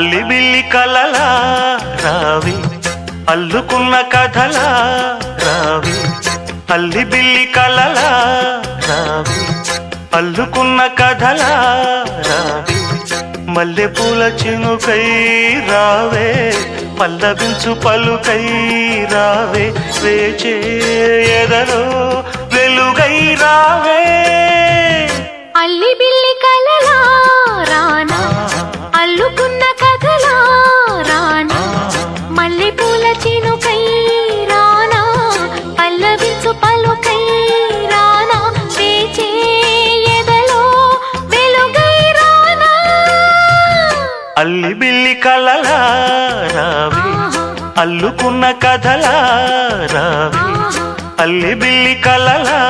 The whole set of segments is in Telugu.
అల్లి బిల్లి కలలా రావి అల్లుకున్న కథలా రావి అల్లి బిల్లి కలలా రావి అల్లుకున్న కథలా రావి మల్లె పూల చినుకై రావే పల్లవించు పలుకై రావే వేచే ఎదలో వెలుగై రావే అల్లి బిల్లి కలలా రానా అల్లుకున్న కథలా రానా మల్లె పూల చినుకై రానా పల్లవించు పలుకై రానా వేచే ఎదలో వెలుగై రానా అల్లి బిల్లి కలలా రావి అల్లుకున్న కథలా రావి అల్లి బిల్లి కలలా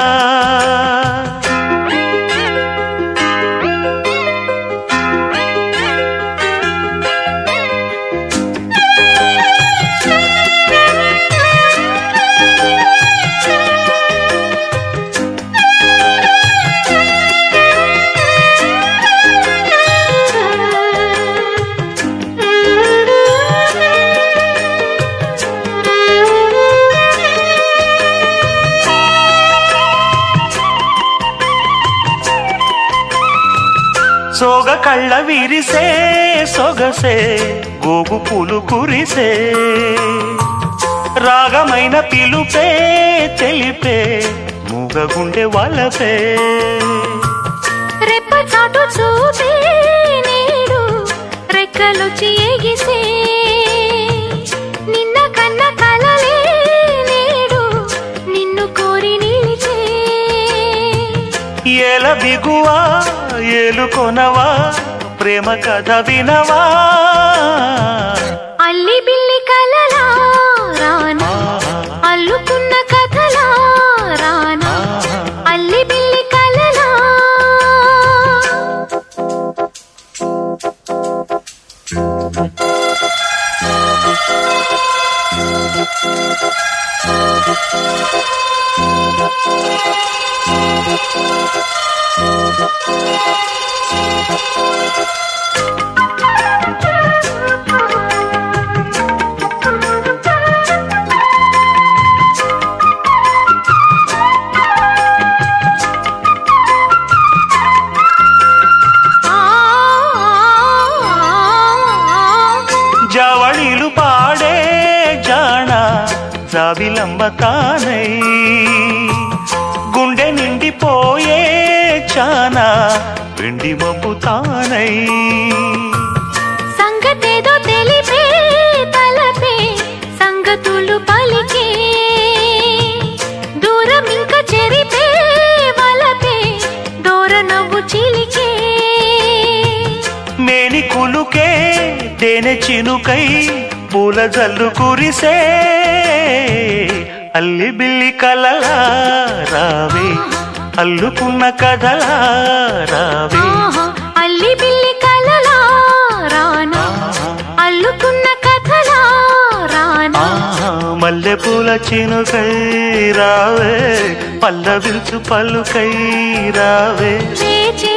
సోగ కళ్ళ విరిసే సొగసే గోగు పూలు కురిసే రాగమైన పిలుపే తెలిపే మూగ గుండె వలపే రెప్ప చాటు చూపే నేడు రెక్కలొచ్చి ఎగిసే నిన్న కన్న కలలే నేడు నిన్ను కోరి నిలిచే ఏల బిగువా ఏలుకొనవా ప్రేమ కథ వినవా అల్లి బిల్లి కలలా రానా అల్లుకున్న కథలా రానా అల్లి బిల్లి కలలా జవళిలు పాడే జానా జాబిలంబతానై గుండె నిండిపోయే చానా వెండి మబ్బుతానై సంగతేదో తెలిపే తలపే సంగతులు పలికే దూరం ఇంకా చెరిపే వలపే దూర నవ్వు చిలికే మేని కులుకే తేనె చినుకై పూల జల్లు కురిసే అల్లి బిల్లి కలలా రావి అల్లుకున్న కథలా రావి అల్లి బిల్లి కలలా రానా అల్లుకున్న కథలా రానా మల్లె పూల చినుకై రావే పల్లవించు పలుకై రావే వేచే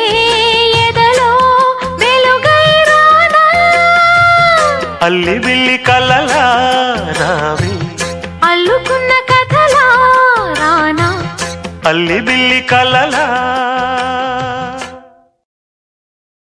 ఎదలో వెలుగై రానా అల్లి బిల్లి కలలా రావి అల్లుకున్న కథలా రానా అల్లి బిల్లి కలలా